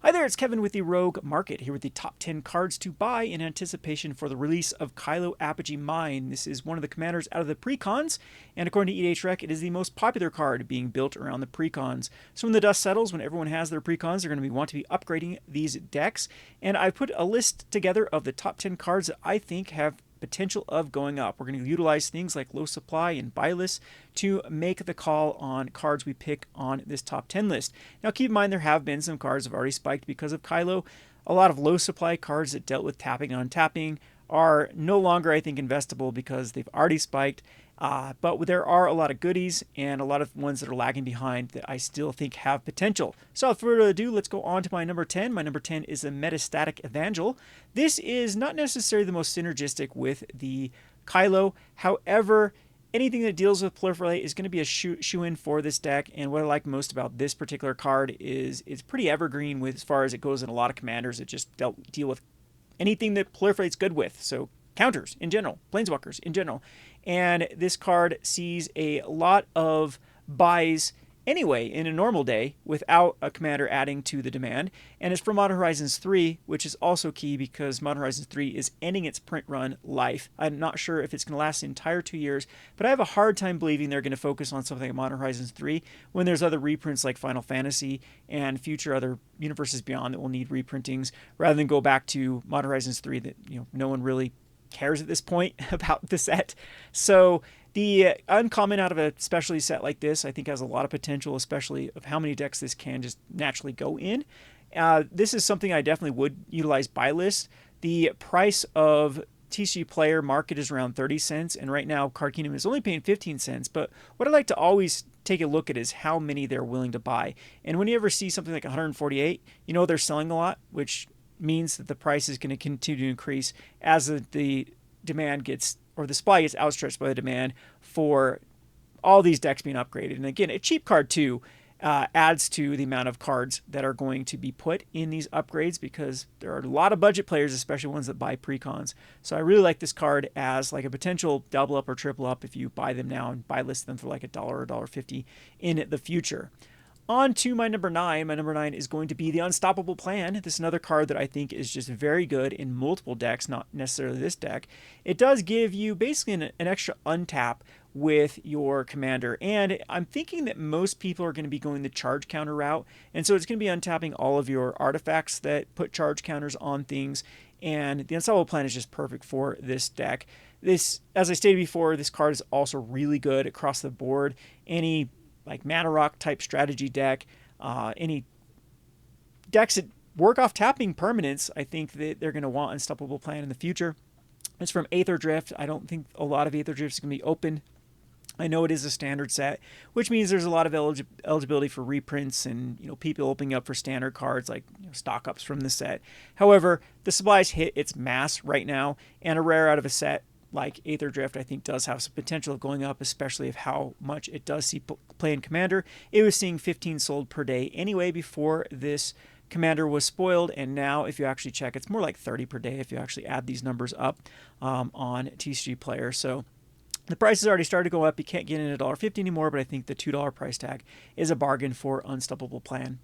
Hi there, it's Kevin with the Rogue Market, here with the top 10 cards to buy in anticipation for the release of Kylo Apogee Mind. This is one of the commanders out of the precons, and according to EDHREC, it is the most popular card being built around the precons. So when the dust settles, when everyone has their precons, they're going to want to be upgrading these decks, and I put a list together of the top 10 cards that I think have potential of going up. We're going to utilize things like low supply and buy lists to make the call on cards we pick on this top 10 list. Now keep in mind there have been some cards that have already spiked because of Kylo. A lot of low supply cards that dealt with tapping and untapping are no longer, I think, investable because they've already spiked. But there are a lot of goodies and a lot of ones that are lagging behind that I still think have potential. So without further ado, let's go on to my number 10. My number 10 is the Metastatic Evangel. This is not necessarily the most synergistic with the Kylo. However, anything that deals with Proliferate is going to be a shoe-in for this deck, and what I like most about this particular card is it's pretty evergreen with as far as it goes in a lot of commanders that just deal with anything that Proliferate's good with. So counters in general, planeswalkers in general. And this card sees a lot of buys anyway in a normal day without a commander adding to the demand. And it's from Modern Horizons 3, which is also key because Modern Horizons 3 is ending its print run life. I'm not sure if it's going to last the entire 2 years, but I have a hard time believing they're going to focus on something like Modern Horizons 3 when there's other reprints like Final Fantasy and future other universes beyond that will need reprintings, rather than go back to Modern Horizons 3 that no one really cares at this point about the set. So the uncommon out of a specialty set like this, I think, has a lot of potential, especially of how many decks this can just naturally go in. This is something I definitely would utilize buy list. The price of TCG Player market is around 30 cents, and right now Card Kingdom is only paying 15 cents. But what I like to always take a look at is how many they're willing to buy. And when you ever see something like 148, they're selling a lot, which means that the price is going to continue to increase as the demand gets, or the supply gets outstretched by the demand for all these decks being upgraded. And again, a cheap card too adds to the amount of cards that are going to be put in these upgrades because there are a lot of budget players, especially ones that buy precons. So I really like this card as like a potential double up or triple up if you buy them now and buy list them for like $1 or $1.50 in the future. On to my number 9. My number 9 is going to be the Unstoppable Plan. This is another card that I think is just very good in multiple decks, not necessarily this deck. It does give you basically an extra untap with your commander, and I'm thinking that most people are going to be going the charge counter route, and so it's going to be untapping all of your artifacts that put charge counters on things, and the Unstoppable Plan is just perfect for this deck. This, as I stated before, this card is also really good across the board. Any like Mana Rock type strategy deck, any decks that work off tapping permanents, I think that they're going to want Unstoppable Plan in the future. It's from Aether Drift. I don't think a lot of Aether Drifts is going to be open. I know it is a standard set, which means there's a lot of eligibility for reprints and people opening up for standard cards like stock ups from the set. However, the supplies hit its mass right now, and a rare out of a set like Aether Drift, I think, does have some potential of going up, especially of how much it does see play in Commander. It was seeing 15 sold per day anyway before this Commander was spoiled, and now if you actually check, it's more like 30 per day if you actually add these numbers up on TCG Player. So the price has already started to go up. You can't get in at $1.50 anymore, but I think the $2 price tag is a bargain for Unstoppable Plan.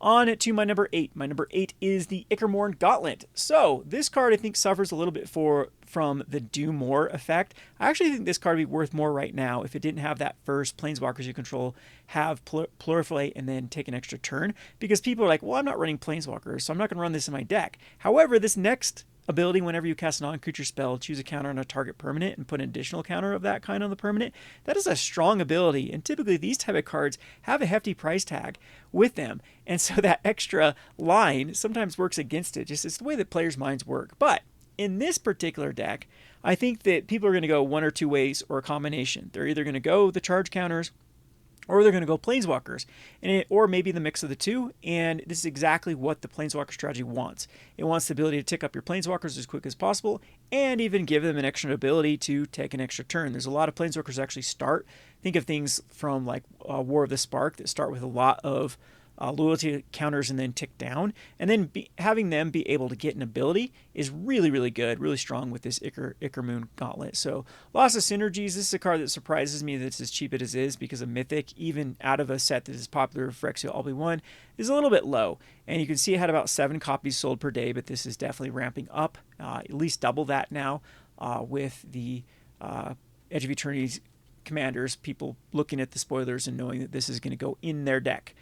On to my number 8. My number 8 is the Icarorn Gauntlet. So this card I think suffers a little bit from the do more effect. I actually think this card would be worth more right now if it didn't have that first planeswalkers you control have Proliferate and then take an extra turn, because people are like, well, I'm not running planeswalkers, so I'm not going to run this in my deck. However, this next ability, whenever you cast a non-creature spell, choose a counter on a target permanent and put an additional counter of that kind on the permanent. That is a strong ability, and typically these type of cards have a hefty price tag with them, and so that extra line sometimes works against it. Just it's the way that players' minds work. But in this particular deck, I think that people are going to go one or two ways or a combination. They're either going to go the charge counters, or they're going to go planeswalkers, or maybe the mix of the two. And this is exactly what the planeswalker strategy wants. It wants the ability to tick up your planeswalkers as quick as possible, and even give them an extra ability to take an extra turn. There's a lot of planeswalkers that actually start. Think of things from like War of the Spark that start with a lot of loyalty counters and then tick down. And then having them be able to get an ability is really, really good, really strong with this Icarorn Gauntlet. So lots of synergies. This is a card that surprises me that it's as cheap as it is, because a Mythic, even out of a set that is popular, Phyrexia All-Be-One, is a little bit low. And you can see it had about 7 copies sold per day, but this is definitely ramping up, at least double that now with the Edge of Eternity's commanders, people looking at the spoilers and knowing that this is going to go in their deck.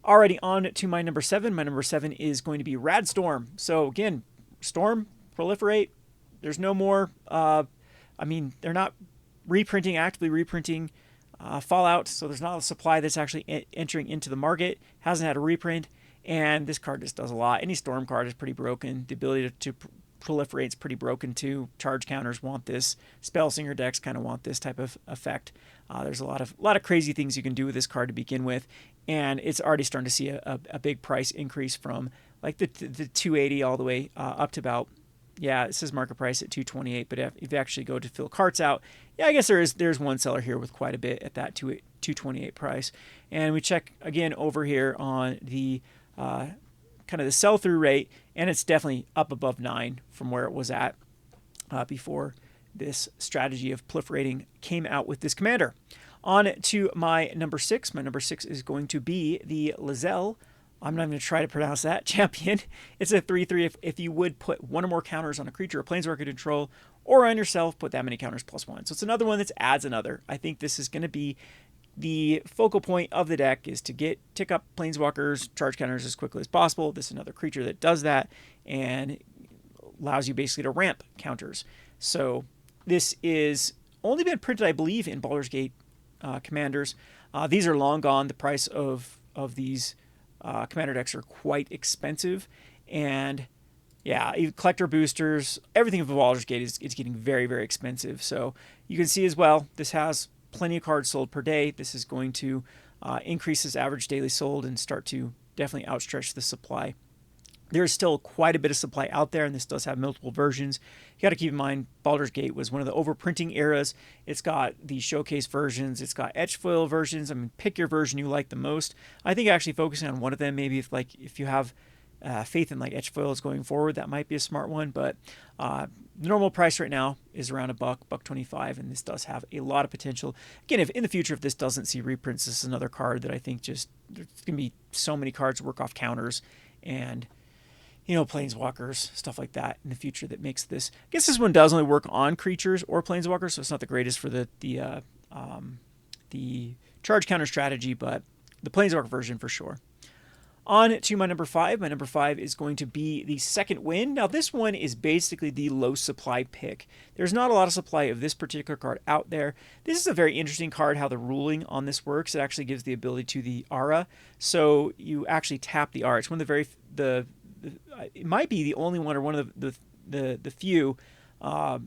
Alrighty, on to my number 7. My number 7 is going to be Rad Storm. So again, Storm, Proliferate, there's no more, they're not actively reprinting Fallout, so there's not a supply that's actually entering into the market, hasn't had a reprint, and this card just does a lot. Any Storm card is pretty broken. The ability to proliferate is pretty broken too. Charge counters want this. Spellslinger decks kind of want this type of effect. There's a lot of crazy things you can do with this card to begin with, and it's already starting to see a big price increase from like the 280 all the way up to about, it says market price at 228, but if you actually go to fill carts out, I guess there's one seller here with quite a bit at that 228 price. And we check again over here on the kind of the sell-through rate, and it's definitely up above 9 from where it was at before this strategy of proliferating came out with this commander. On to my number 6. My number 6 is going to be the Lzelle. I'm not going to try to pronounce that, champion. It's a 3/3. If you would put one or more counters on a creature or planeswalker control, or on yourself, put that many counters +1. So it's another one that adds another. I think this is going to be the focal point of the deck, is to tick up planeswalkers, charge counters as quickly as possible. This is another creature that does that and allows you basically to ramp counters. So this is only been printed, I believe, in Baldur's Gate commanders. These are long gone. The price of these commander decks are quite expensive, and collector boosters, everything of Baldur's Gate is getting very, very expensive. So you can see as well, this has plenty of cards sold per day. This is going to increase this average daily sold and start to definitely outstretch the supply. There is still quite a bit of supply out there, and this does have multiple versions. You got to keep in mind, Baldur's Gate was one of the overprinting eras. It's got the showcase versions. It's got etch foil versions. I mean, pick your version you like the most. I think actually focusing on one of them, maybe if you have faith in like etch foils going forward, that might be a smart one. But the normal price right now is around $1.25, and this does have a lot of potential. Again, if in the future, if this doesn't see reprints, this is another card that I think just there's gonna be so many cards work off counters and planeswalkers, stuff like that in the future that makes this. I guess this one does only work on creatures or planeswalkers, so it's not the greatest for the charge counter strategy, but the planeswalker version for sure. On to my number 5. My number 5 is going to be the Second Wind. Now, this one is basically the low supply pick. There's not a lot of supply of this particular card out there. This is a very interesting card, how the ruling on this works. It actually gives the ability to the Aura. So you actually tap the Aura. It's one of it might be the only one, or one of the few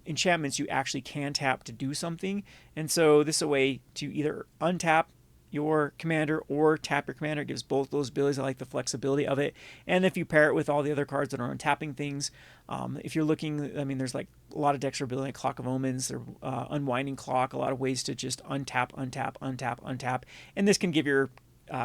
enchantments you actually can tap to do something. And so this is a way to either untap your commander or tap your commander. It gives both those abilities. I like the flexibility of it. And if you pair it with all the other cards that are untapping things, if you're looking, there's like a lot of decks are building a Clock of Omens, or Unwinding Clock, a lot of ways to just untap. And this can give your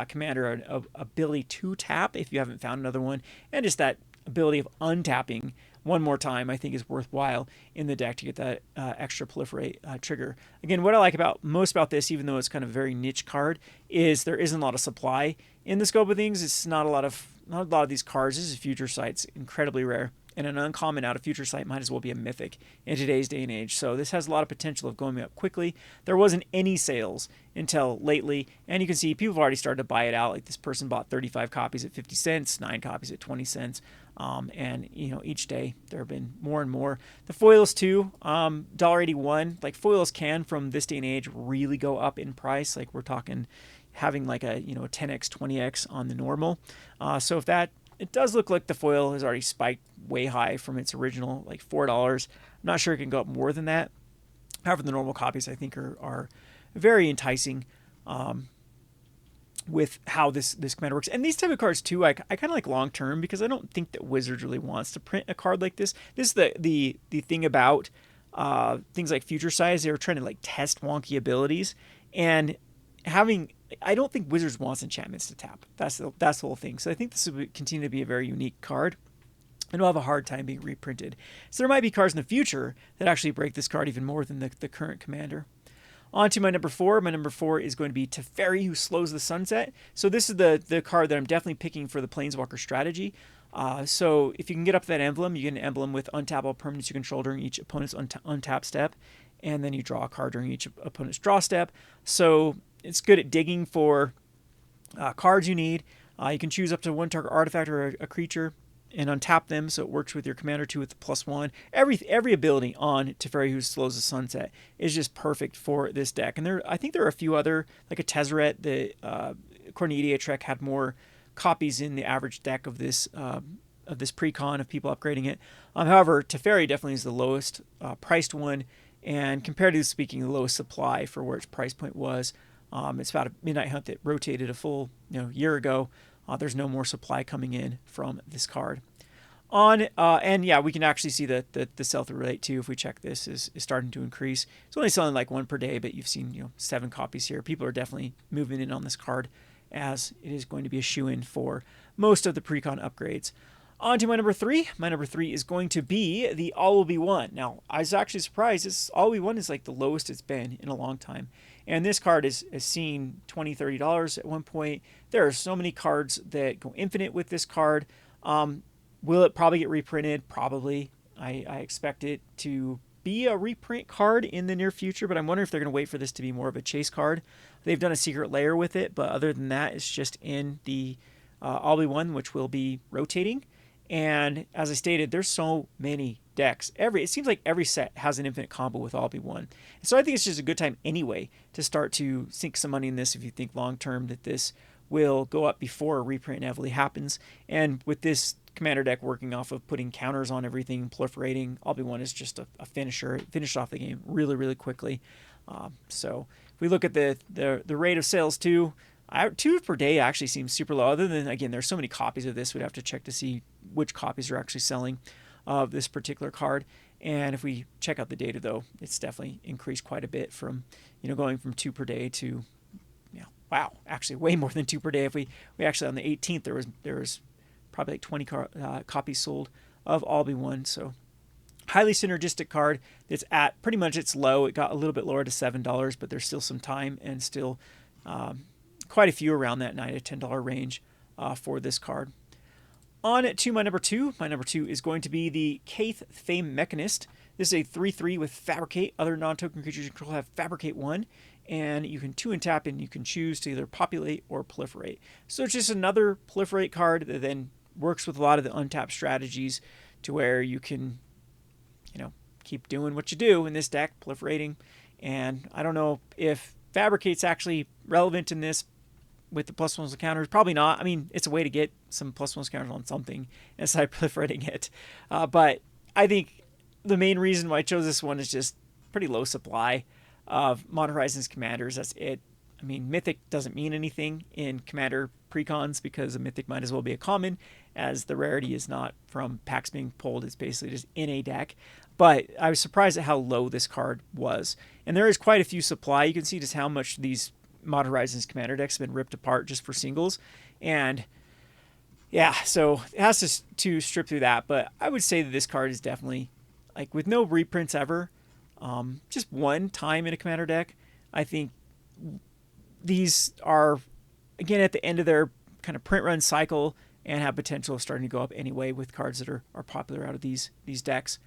commander an ability to tap if you haven't found another one, and just that ability of untapping one more time, I think, is worthwhile in the deck to get that extra proliferate trigger. Again, what I like most about this, even though it's kind of a very niche card, is there isn't a lot of supply in the scope of things. It's not a lot of these cards. This is Future Sight's incredibly rare, and an uncommon out of Future Sight might as well be a mythic in today's day and age. So this has a lot of potential of going up quickly. There wasn't any sales until lately, and you can see people have already started to buy it out. Like this person bought 35 copies at 50 cents, 9 copies at 20 cents. And each day there have been more and more. The foils too, $1.81. Like foils can, from this day and age, really go up in price. Like we're talking having like a 10x, 20x on the normal. So if that, it does look like the foil has already spiked way high from its original like $4. I'm not sure it can go up more than that. However, the normal copies I think are very enticing. With how this commander works. And these type of cards too, I kind of like long term, because I don't think that Wizards really wants to print a card like this. This is the thing about things like Future Size. They were trying to like test wonky abilities, and having I don't think Wizards wants enchantments to tap. That's the whole thing. So I think this will continue to be a very unique card, and will have a hard time being reprinted. So there might be cards in the future that actually break this card even more than the current commander. On to my number 4. My number 4 is going to be Tfairy, who slows the sunset. So this is the card that I'm definitely picking for the Planeswalker strategy. So if you can get up to that emblem, you get an emblem with untap all permanents you control during each opponent's untap step, and then you draw a card during each opponent's draw step. So it's good at digging for cards you need. You can choose up to one target artifact or a creature and untap them, so it works with your commander 2 with the +1. Every ability on Teferi, who slows the sunset, is just perfect for this deck. And I think there are a few other, like a Tezzeret that, according to EDH had more copies in the average deck of this precon of people upgrading it. However, Teferi definitely is the lowest priced one, and comparatively speaking, the lowest supply for where its price point was. It's about a Midnight Hunt that rotated a full year ago. There's no more supply coming in from this card. And yeah, we can actually see that the sell through rate too, if we check this, is starting to increase. It's only selling like 1 per day, but you've seen 7 copies here. People are definitely moving in on this card, as it is going to be a shoe-in for most of the precon upgrades. On to my number 3. My number 3 is going to be the All Will Be One. Now, I was actually surprised. This All Will Be One is like the lowest it's been in a long time. And this card has seen $20, $30 at one point. There are so many cards that go infinite with this card. Will it probably get reprinted? Probably. I expect it to be a reprint card in the near future, but I'm wondering if they're going to wait for this to be more of a chase card. They've done a secret layer with it, but other than that, it's just in the All Will Be One, which will be rotating. And as I stated, there's so many decks. It seems like every set has an infinite combo with All Be One. So I think it's just a good time anyway to start to sink some money in this if you think long term that this will go up before a reprint inevitably happens. And with this commander deck working off of putting counters on everything, proliferating, All Be One is just a finisher. It finished off the game really, really quickly. So if we look at the rate of sales too, 2 per day actually seems super low. Other than, again, there's so many copies of this, we'd have to check to see which copies are actually selling of this particular card. And if we check out the data, though, it's definitely increased quite a bit from, going from 2 per day to, wow, actually way more than 2 per day. If we actually on the 18th there was probably like 20 copies sold of All Be One. So highly synergistic card that's at pretty much its low. It got a little bit lower to $7, but there's still some time and still quite a few around that $9 to $10 range for this card. On to my number 2. My number 2 is going to be the Kith Fame Mechanist. This is a 3/3 with Fabricate. Other non-token creatures you control have Fabricate 1. And you can 2 and tap, and you can choose to either populate or proliferate. So it's just another proliferate card that then works with a lot of the untapped strategies to where you can, keep doing what you do in this deck, proliferating. And I don't know if Fabricate's actually relevant in this with the +1s counters. Probably not. I mean, it's a way to get some +1s counters on something instead of proliferating it. But I think the main reason why I chose this one is just pretty low supply of Modern Horizons commanders. That's it. I mean, Mythic doesn't mean anything in commander precons because a Mythic might as well be a common, as the rarity is not from packs being pulled. It's basically just in a deck. But I was surprised at how low this card was. And there is quite a few supply. You can see just how much these Modern Horizons commander decks have been ripped apart just for singles. And yeah, so it has to strip through that. But I would say that this card is definitely, like, with no reprints ever, just one time in a commander deck. I think these are, again, at the end of their kind of print run cycle and have potential of starting to go up anyway with cards that are popular out of these decks.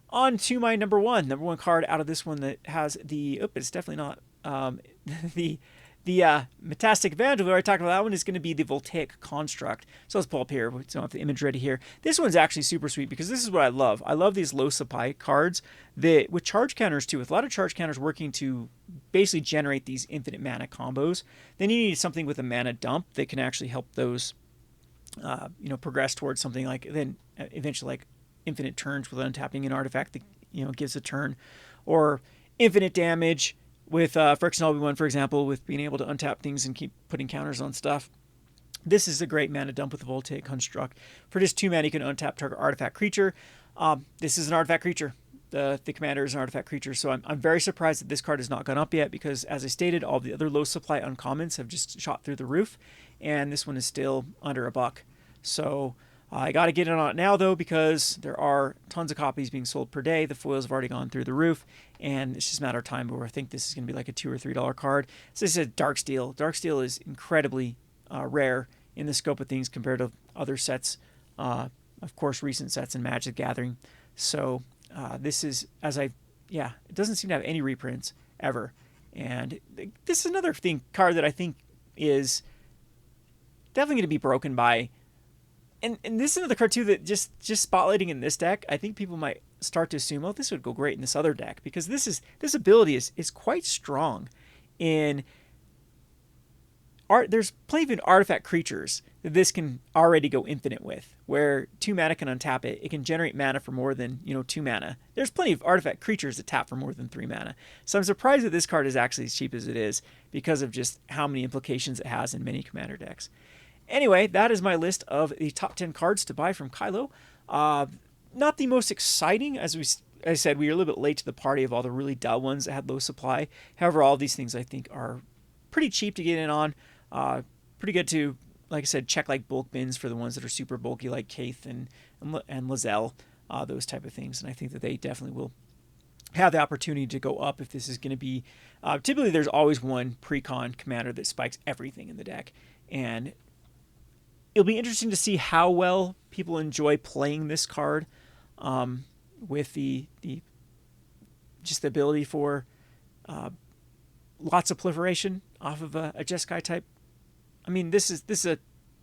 On to my number one card out of this one that has it's definitely not the Metastic Evangel. We already talked about that one. Is going to be the Voltaic Construct. So let's pull up here. We don't have the image ready here. This one's actually super sweet because this is what I love. I love these low supply cards that with charge counters too. With a lot of charge counters working to basically generate these infinite mana combos, then you need something with a mana dump that can actually help those, progress towards something like then eventually like infinite turns with untapping an artifact that gives a turn, or infinite damage with Friction All Be One, for example, with being able to untap things and keep putting counters on stuff. This is a great mana dump with the Voltaic Construct. For just 2 mana, you can untap target artifact creature. This is an artifact creature. the commanders and artifact creatures. So I'm very surprised that this card has not gone up yet, because as I stated, all the other low supply uncommons have just shot through the roof, and this one is still under $1. So I got to get in on it now, though, because there are tons of copies being sold per day. The foils have already gone through the roof, and it's just a matter of time before I think this is going to be like a $2 or $3 card. So this is Darksteel. Darksteel is incredibly rare in the scope of things compared to other sets, of course, recent sets in Magic the Gathering. So this is, it doesn't seem to have any reprints ever. And this is another card that I think is definitely going to be broken by. And this is another card, too, that just spotlighting in this deck, I think people might start to assume, oh, this would go great in this other deck. Because this ability is quite strong in art. There's plenty of artifact creatures that this can already go infinite with, where 2 mana can untap it. It can generate mana for more than 2 mana. There's plenty of artifact creatures that tap for more than 3 mana. So I'm surprised that this card is actually as cheap as it is, because of just how many implications it has in many commander decks. Anyway, that is my list of the top 10 cards to buy from Kylo. Not the most exciting, as I said, we were a little bit late to the party of all the really dull ones that had low supply. However, all of these things I think are pretty cheap to get in on. Pretty good to, like I said, check like bulk bins for the ones that are super bulky, like Kith and Lzelle, those type of things. And I think that they definitely will have the opportunity to go up if this is going to be... typically, there's always one precon commander that spikes everything in the deck. And it'll be interesting to see how well people enjoy playing this card, with the ability for lots of proliferation off of a Jeskai type. I mean, this is a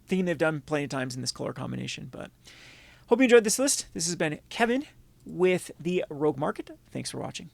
theme they've done plenty of times in this color combination. But hope you enjoyed this list. This has been Kevin with the Rogue Market. Thanks for watching.